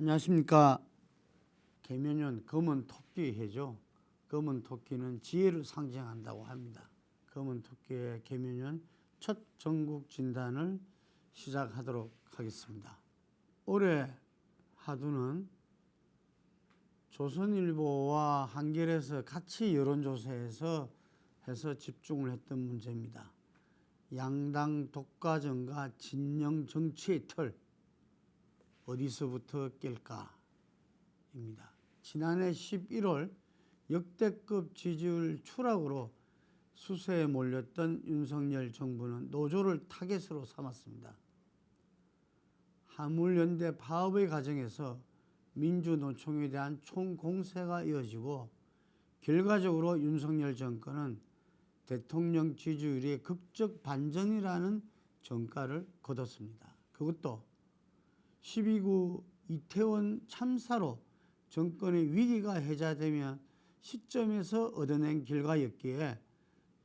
안녕하십니까. 개면연 검은 토끼 해죠. 검은 토끼는 지혜를 상징한다고 합니다. 검은 토끼의 개면연 첫 전국 진단을 시작하도록 하겠습니다. 올해 하두는 조선일보와 한겨레에서 같이 여론조사에서 해서 집중을 했던 문제입니다. 양당 독과점과 진영 정치의 틀 어디서부터 깰까입니다. 지난해 11월 역대급 지지율 추락으로 수세에 몰렸던 윤석열 정부는 노조를 타겟으로 삼았습니다. 화물연대 파업의 과정에서 민주노총에 대한 총공세가 이어지고 결과적으로 윤석열 정권은 대통령 지지율이 극적 반전이라는 정가를 거뒀습니다. 그것도 12구 이태원 참사로 정권의 위기가 해자되면 시점에서 얻어낸 결과였기에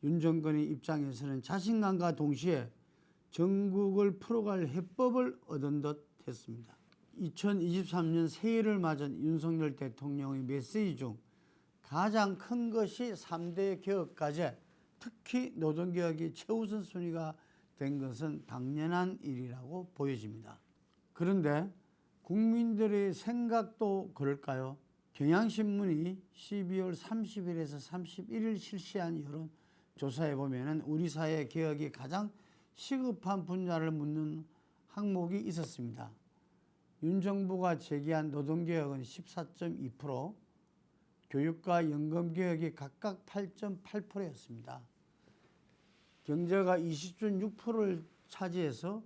윤 정권의 입장에서는 자신감과 동시에 전국을 풀어갈 해법을 얻은 듯 했습니다. 2023년 새해를 맞은 윤석열 대통령의 메시지 중 가장 큰 것이 3대 개혁과제, 특히 노동개혁이 최우선 순위가 된 것은 당연한 일이라고 보여집니다. 그런데 국민들의 생각도 그럴까요? 경향신문이 12월 30일에서 31일 실시한 여론조사에 보면 우리 사회 개혁이 가장 시급한 분야를 묻는 항목이 있었습니다. 윤 정부가 제기한 노동개혁은 14.2%, 교육과 연금개혁이 각각 8.8%였습니다. 경제가 20.6%를 차지해서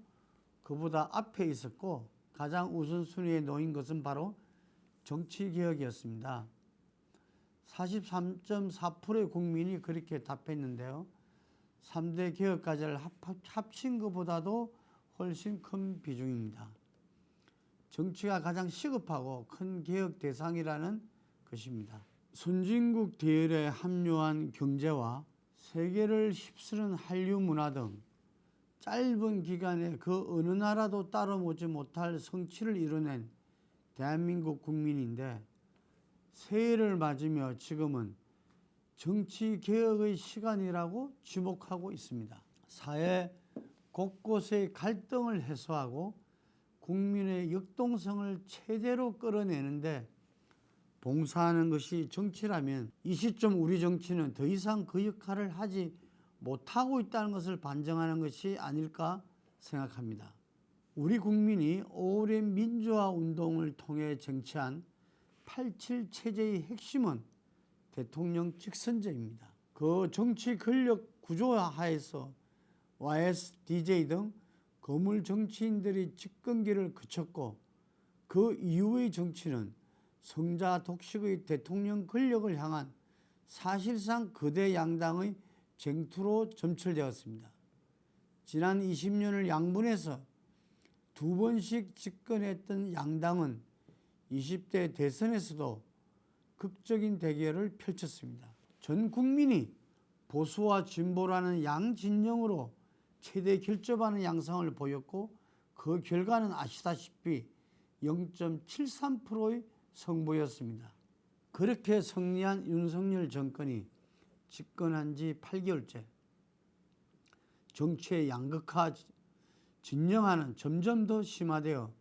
그보다 앞에 있었고 가장 우선순위에 놓인 것은 바로 정치개혁이었습니다. 43.4%의 국민이 그렇게 답했는데요. 3대 개혁과제를 합친 것보다도 훨씬 큰 비중입니다. 정치가 가장 시급하고 큰 개혁 대상이라는 것입니다. 선진국 대열에 합류한 경제와 세계를 휩쓰는 한류 문화 등 짧은 기간에 그 어느 나라도 따라오지 못할 성취를 이뤄낸 대한민국 국민인데 새해를 맞으며 지금은 정치개혁의 시간이라고 지목하고 있습니다. 사회 곳곳의 갈등을 해소하고 국민의 역동성을 최대로 끌어내는데 봉사하는 것이 정치라면 이 시점 우리 정치는 더 이상 그 역할을 하지 못하고 있다는 것을 반증하는 것이 아닐까 생각합니다. 우리 국민이 오랜 민주화 운동을 통해 쟁취한 87 체제의 핵심은 대통령 직선제입니다. 그 정치 권력 구조 하에서 YSDJ 등 거물 정치인들이 집권기를 그쳤고 그 이후의 정치는 성자 독식의 대통령 권력을 향한 사실상 거대 양당의 쟁투로 점철되었습니다. 지난 20년을 양분해서 두 번씩 집권했던 양당은 20대 대선에서도 극적인 대결을 펼쳤습니다. 전 국민이 보수와 진보라는 양진영으로 최대 결집하는 양상을 보였고 그 결과는 아시다시피 0.73%의 승부였습니다. 그렇게 승리한 윤석열 정권이 집권한 지 8개월째 정치의 양극화 진영화는 점점 더 심화되어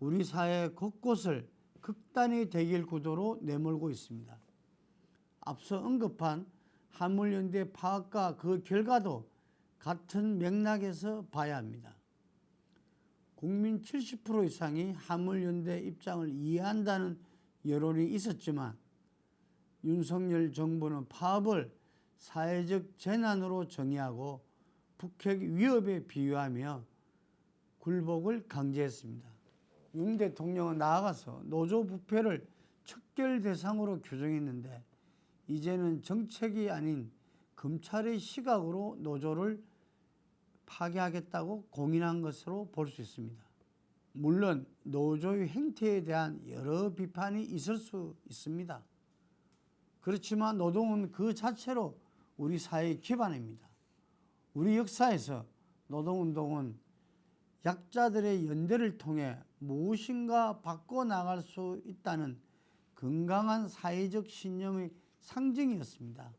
우리 사회 곳곳을 극단의 대결 구도로 내몰고 있습니다. 앞서 언급한 화물연대 파업과 그 결과도 같은 맥락에서 봐야 합니다. 국민 70% 이상이 화물연대 입장을 이해한다는 여론이 있었지만 윤석열 정부는 파업을 사회적 재난으로 정의하고 북핵 위협에 비유하며 굴복을 강제했습니다. 윤 대통령은 나아가서 노조 부패를 척결 대상으로 규정했는데 이제는 정책이 아닌 검찰의 시각으로 노조를 파괴하겠다고 공인한 것으로 볼 수 있습니다. 물론 노조의 행태에 대한 여러 비판이 있을 수 있습니다. 그렇지만 노동은 그 자체로 우리 사회의 기반입니다. 우리 역사에서 노동운동은 약자들의 연대를 통해 무엇인가 바꿔나갈 수 있다는 건강한 사회적 신념의 상징이었습니다.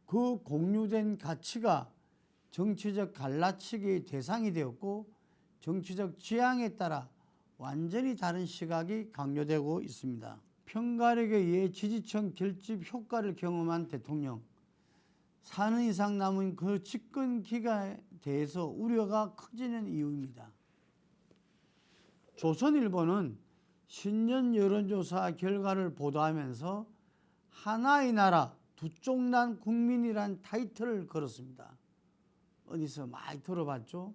그 공유된 가치가 정치적 갈라치기의 대상이 되었고 정치적 지향에 따라 완전히 다른 시각이 강요되고 있습니다. 편가력에 의해 지지층 결집 효과를 경험한 대통령, 사는 이상 남은 그 집권 기간에 대해서 우려가 커지는 이유입니다. 조선일보는 신년 여론조사 결과를 보도하면서 하나의 나라 두쪽 난 국민이란 타이틀을 걸었습니다. 어디서 많이 들어봤죠?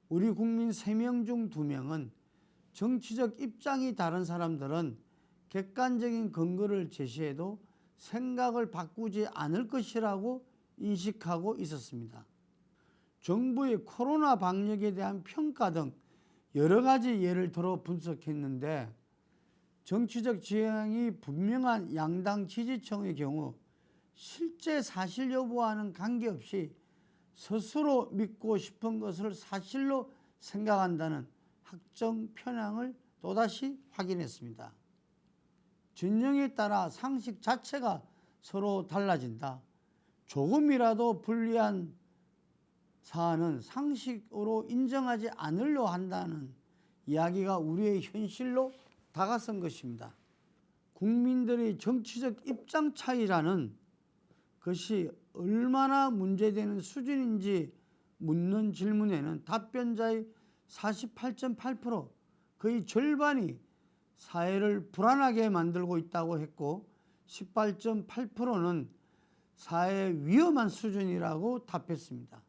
우리 국민 3명 중 2명은 정치적 입장이 다른 사람들은 객관적인 근거를 제시해도 생각을 바꾸지 않을 것이라고 인식하고 있었습니다. 정부의 코로나 방역에 대한 평가 등 여러 가지 예를 들어 분석했는데 정치적 지향이 분명한 양당 지지층의 경우 실제 사실 여부와는 관계없이 스스로 믿고 싶은 것을 사실로 생각한다는 학정 편향을 또다시 확인했습니다. 진영에 따라 상식 자체가 서로 달라진다. 조금이라도 불리한 사안은 상식으로 인정하지 않으려 한다는 이야기가 우리의 현실로 다가선 것입니다. 국민들의 정치적 입장 차이라는 것이 얼마나 문제되는 수준인지 묻는 질문에는 답변자의 48.8%, 거의 절반이 사회를 불안하게 만들고 있다고 했고 18.8%는 사회의 위험한 수준이라고 답했습니다.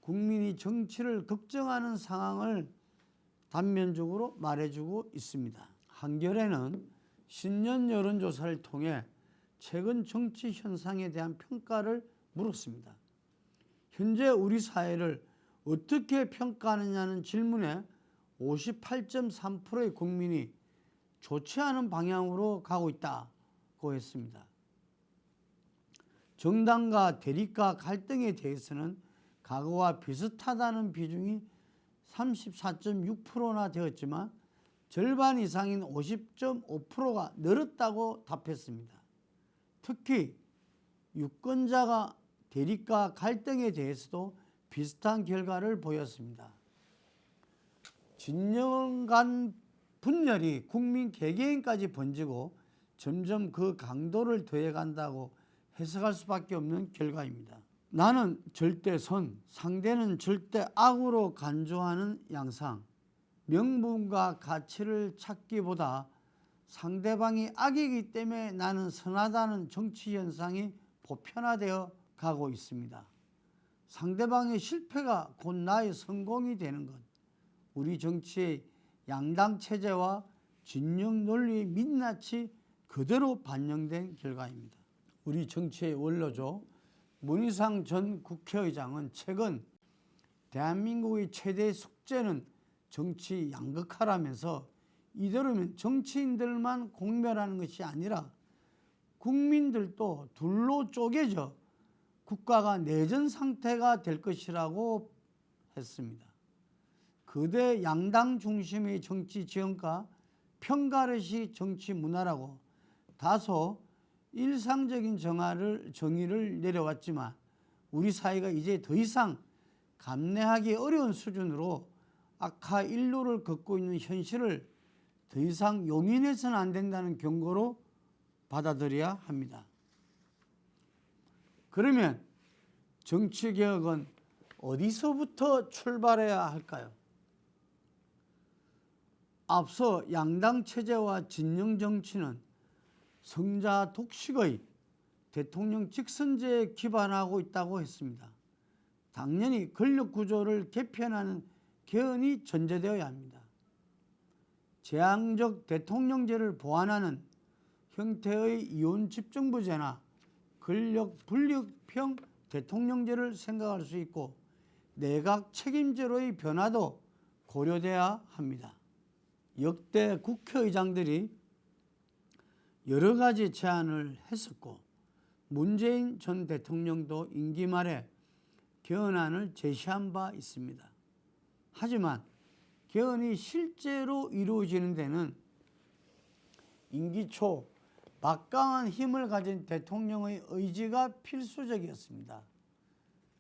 국민이 정치를 걱정하는 상황을 단면적으로 말해주고 있습니다. 한겨레는 신년 여론조사를 통해 최근 정치 현상에 대한 평가를 물었습니다. 현재 우리 사회를 어떻게 평가하느냐는 질문에 58.3%의 국민이 좋지 않은 방향으로 가고 있다고 했습니다. 정당과 대립과 갈등에 대해서는 과거와 비슷하다는 비중이 34.6%나 되었지만 절반 이상인 50.5%가 늘었다고 답했습니다. 특히 유권자가 대립과 갈등에 대해서도 비슷한 결과를 보였습니다. 진영 간 분열이 국민 개개인까지 번지고 점점 그 강도를 더해간다고 해석할 수밖에 없는 결과입니다. 나는 절대 선, 상대는 절대 악으로 간주하는 양상, 명분과 가치를 찾기보다 상대방이 악이기 때문에 나는 선하다는 정치 현상이 보편화되어 가고 있습니다. 상대방의 실패가 곧 나의 성공이 되는 것, 우리 정치의 양당 체제와 진영 논리의 민낯이 그대로 반영된 결과입니다. 우리 정치의 원로죠. 문희상 전 국회의장은 최근 대한민국의 최대 숙제는 정치 양극화라면서 이대로면 정치인들만 공멸하는 것이 아니라 국민들도 둘로 쪼개져 국가가 내전 상태가 될 것이라고 했습니다. 거대 양당 중심의 정치 지형과 편가르시 정치 문화라고 다소 일상적인 정의를 내려왔지만 우리 사회가 이제 더 이상 감내하기 어려운 수준으로 악화 인류를 걷고 있는 현실을 더 이상 용인해서는 안 된다는 경고로 받아들여야 합니다. 그러면 정치개혁은 어디서부터 출발해야 할까요? 앞서 양당 체제와 진영 정치는 성자 독식의 대통령 직선제에 기반하고 있다고 했습니다. 당연히 권력 구조를 개편하는 개헌이 전제되어야 합니다. 재앙적 대통령제를 보완하는 형태의 이원 집정부제나 권력 분립형 대통령제를 생각할 수 있고 내각 책임제로의 변화도 고려돼야 합니다. 역대 국회의장들이 여러 가지 제안을 했었고 문재인 전 대통령도 임기 말에 개헌안을 제시한 바 있습니다. 하지만 개헌이 실제로 이루어지는 데는 임기 초 막강한 힘을 가진 대통령의 의지가 필수적이었습니다.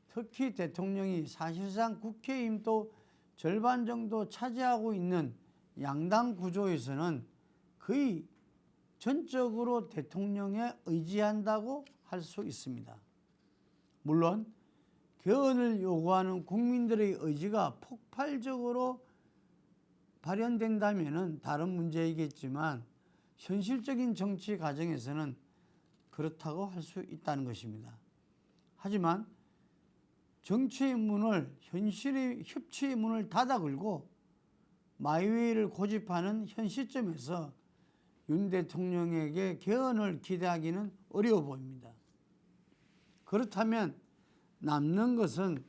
특히 대통령이 사실상 국회 힘도 절반 정도 차지하고 있는 양당 구조에서는 거의 전적으로 대통령에 의지한다고 할 수 있습니다. 물론 개헌을 요구하는 국민들의 의지가 폭발적으로 발현된다면 다른 문제이겠지만 현실적인 정치 과정에서는 그렇다고 할 수 있다는 것입니다. 하지만 정치의 문을, 현실의 협치의 문을 닫아 걸고 마이웨이를 고집하는 현 시점에서 윤 대통령에게 개헌을 기대하기는 어려워 보입니다. 그렇다면 남는 것은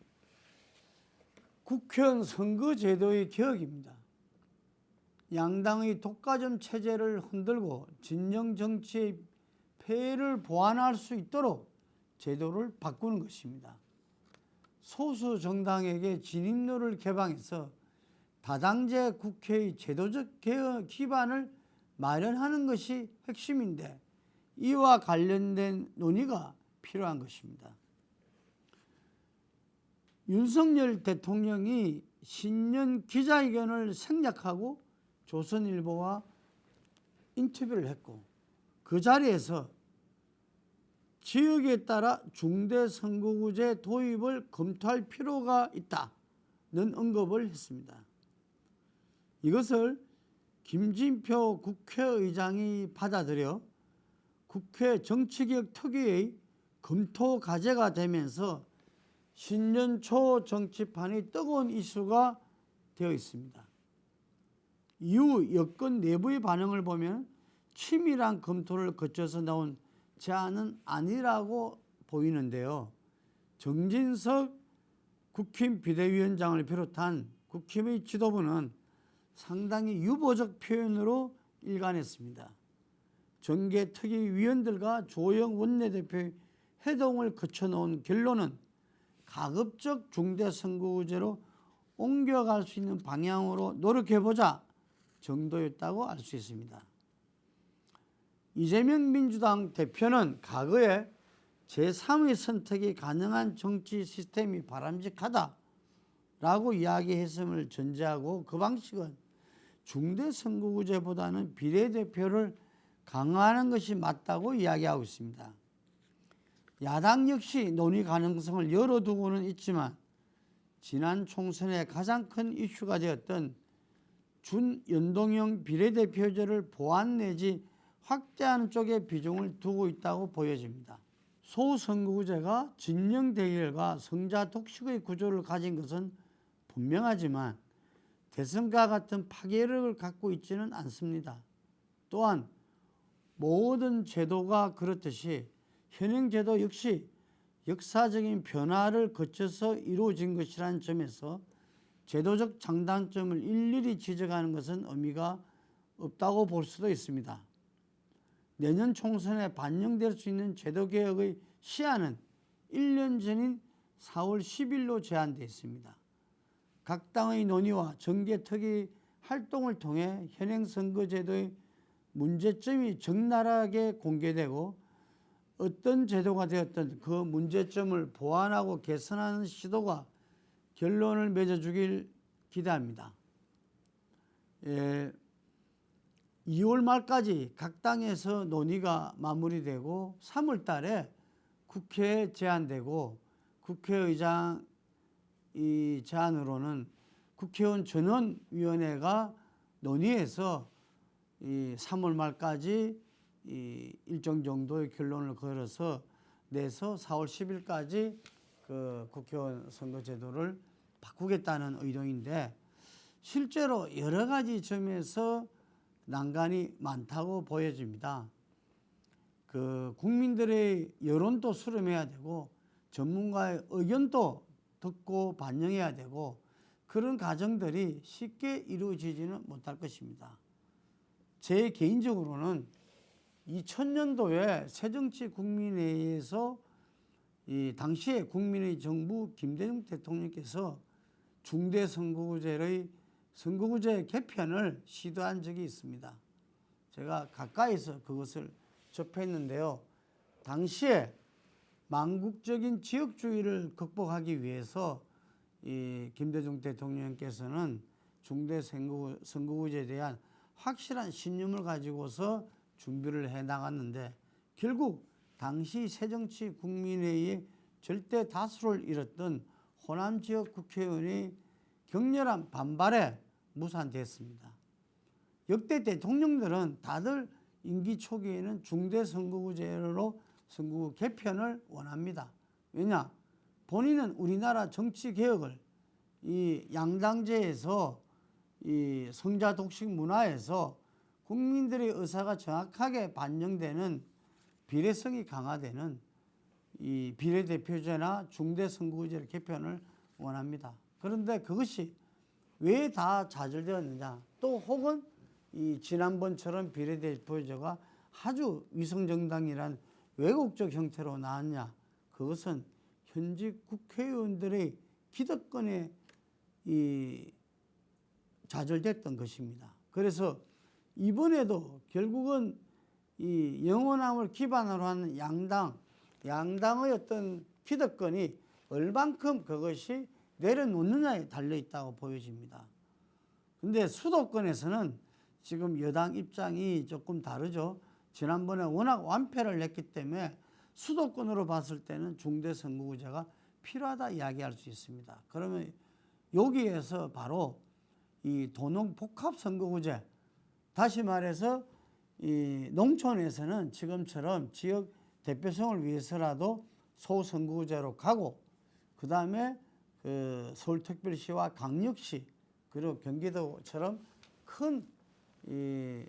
국회의원 선거제도의 개혁입니다. 양당의 독과점 체제를 흔들고 진영 정치의 폐해를 보완할 수 있도록 제도를 바꾸는 것입니다. 소수 정당에게 진입로를 개방해서 다당제 국회의 제도적 개혁 기반을 마련하는 것이 핵심인데 이와 관련된 논의가 필요한 것입니다. 윤석열 대통령이 신년 기자회견을 생략하고 조선일보와 인터뷰를 했고 그 자리에서 지역에 따라 중대선거구제 도입을 검토할 필요가 있다는 언급을 했습니다. 이것을 김진표 국회의장이 받아들여 국회 정치개혁 특위의 검토 과제가 되면서 신년 초 정치판이 뜨거운 이슈가 되어 있습니다. 이후 여권 내부의 반응을 보면 치밀한 검토를 거쳐서 나온 제안은 아니라고 보이는데요. 정진석 국힘 비대위원장을 비롯한 국힘의 지도부는 상당히 유보적 표현으로 일관했습니다. 정계특위 위원들과 조영 원내대표의 회동을 거쳐놓은 결론은 가급적 중대선거구제로 옮겨갈 수 있는 방향으로 노력해보자 정도였다고 알 수 있습니다. 이재명 민주당 대표는 과거에 제3의 선택이 가능한 정치 시스템이 바람직하다라고 이야기했음을 전제하고 그 방식은 중대선거구제보다는 비례대표를 강화하는 것이 맞다고 이야기하고 있습니다. 야당 역시 논의 가능성을 열어두고는 있지만 지난 총선의 가장 큰 이슈가 되었던 준연동형 비례대표제를 보완 내지 확대하는 쪽에 비중을 두고 있다고 보여집니다. 소선거구제가 진영 대결과 성자 독식의 구조를 가진 것은 분명하지만 대선과 같은 파괴력을 갖고 있지는 않습니다. 또한 모든 제도가 그렇듯이 현행 제도 역시 역사적인 변화를 거쳐서 이루어진 것이라는 점에서 제도적 장단점을 일일이 지적하는 것은 의미가 없다고 볼 수도 있습니다. 내년 총선에 반영될 수 있는 제도개혁의 시한은 1년 전인 4월 10일로 제한되어 있습니다. 각 당의 논의와 정계특위 활동을 통해 현행 선거제도의 문제점이 적나라하게 공개되고 어떤 제도가 되었든 그 문제점을 보완하고 개선하는 시도가 결론을 맺어주길 기대합니다. 2월 말까지 각 당에서 논의가 마무리되고 3월 달에 국회에 제안되고 국회의장 이 제안으로는 국회의원 전원위원회가 논의해서 이 3월 말까지 이 일정 정도의 결론을 걸어서 내서 4월 10일까지 그 국회의원 선거제도를 바꾸겠다는 의도인데 실제로 여러 가지 점에서 난관이 많다고 보여집니다. 그 국민들의 여론도 수렴해야 되고 전문가의 의견도 듣고 반영해야 되고 그런 과정들이 쉽게 이루어지지는 못할 것입니다. 제 개인적으로는 2000년도에 새정치국민회의에서 이 당시에 국민의 정부 김대중 대통령께서 중대선거구제의 선거구제 개편을 시도한 적이 있습니다. 제가 가까이서 그것을 접했는데요. 당시에 망국적인 지역주의를 극복하기 위해서 이 김대중 대통령께서는 중대선거구제에 대한 확실한 신념을 가지고서 준비를 해 나갔는데 결국 당시 새정치 국민회의의 절대 다수를 잃었던 호남 지역 국회의원이 격렬한 반발에 무산됐습니다. 역대 대통령들은 다들 임기 초기에는 중대선거구제로 선거구 개편을 원합니다. 왜냐? 본인은 우리나라 정치 개혁을 이 양당제에서 이 성자 독식 문화에서 국민들의 의사가 정확하게 반영되는 비례성이 강화되는 이 비례대표제나 중대선거구제 개편을 원합니다. 그런데 그것이 왜 다 좌절되었느냐? 또 혹은 이 지난번처럼 비례대표제가 아주 위성정당이란 왜곡적 형태로 나왔냐? 그것은 현직 국회의원들의 기득권에 이 좌절됐던 것입니다. 그래서 이번에도 결국은 이 영원함을 기반으로 하는 양당의 어떤 기득권이 얼만큼 그것이 내려놓느냐에 달려 있다고 보여집니다. 근데 수도권에서는 지금 여당 입장이 조금 다르죠. 지난번에 워낙 완패를 했기 때문에 수도권으로 봤을 때는 중대선거구제가 필요하다 이야기할 수 있습니다. 그러면 여기에서 바로 이 도농복합선거구제, 다시 말해서 이 농촌에서는 지금처럼 지역 대표성을 위해서라도 소선거구제로 가고, 그 다음에 그 서울특별시와 강력시 그리고 경기도처럼 큰 이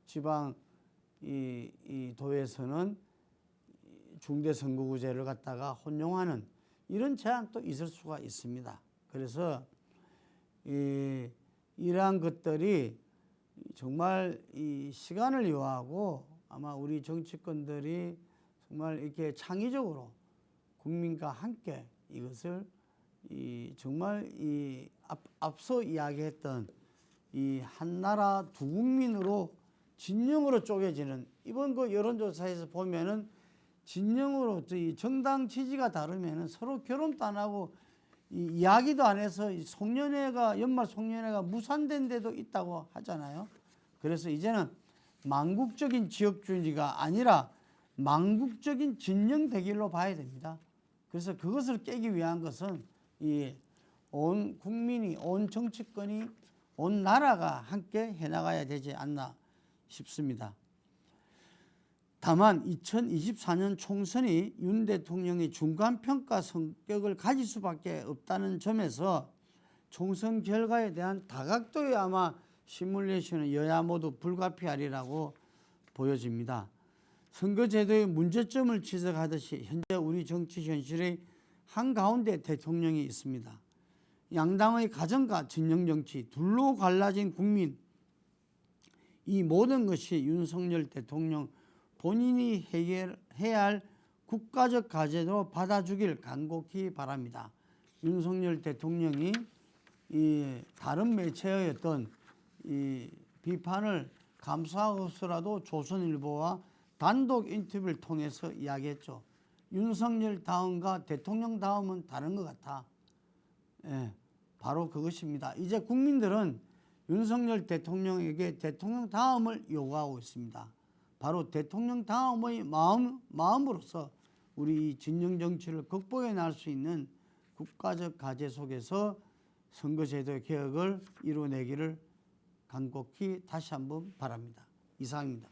지방 이 도에서는 중대선거구제를 갖다가 혼용하는 이런 제한도 있을 수가 있습니다. 그래서 이러한 것들이 정말 이 시간을 요하고 아마 우리 정치권들이 정말 이렇게 창의적으로 국민과 함께 이것을 정말 앞서 이야기했던 이 한나라 두 국민으로 진영으로 쪼개지는, 이번 그 여론조사에서 보면은 진영으로 이 정당 지지가 다르면은 서로 결혼도 안 하고 이야기도 안 해서 송년회가 연말 송년회가 무산된 데도 있다고 하잖아요. 그래서 이제는 망국적인 지역주의가 아니라 망국적인 진영 대결로 봐야 됩니다. 그래서 그것을 깨기 위한 것은 이 온 국민이, 온 정치권이, 온 나라가 함께 해나가야 되지 않나 싶습니다. 다만 2024년 총선이 윤 대통령의 중간평가 성격을 가질 수밖에 없다는 점에서 총선 결과에 대한 다각도의 아마 시뮬레이션은 여야 모두 불가피하리라고 보여집니다. 선거제도의 문제점을 지적하듯이 현재 우리 정치 현실의 한가운데 대통령이 있습니다. 양당의 가정과 진영정치, 둘로 갈라진 국민, 이 모든 것이 윤석열 대통령 본인이 해결해야 할 국가적 과제로 받아주길 간곡히 바랍니다. 윤석열 대통령이 이 다른 매체의 어떤 이 비판을 감수하고서라도 조선일보와 단독 인터뷰를 통해서 이야기했죠. 윤석열 다음과 대통령 다음은 다른 것 같아. 예, 바로 그것입니다. 이제 국민들은 윤석열 대통령에게 대통령 다음을 요구하고 있습니다. 바로 대통령 다음의 마음으로서 우리 진영 정치를 극복해 나갈 수 있는 국가적 과제 속에서 선거제도 개혁을 이뤄내기를 간곡히 다시 한번 바랍니다. 이상입니다.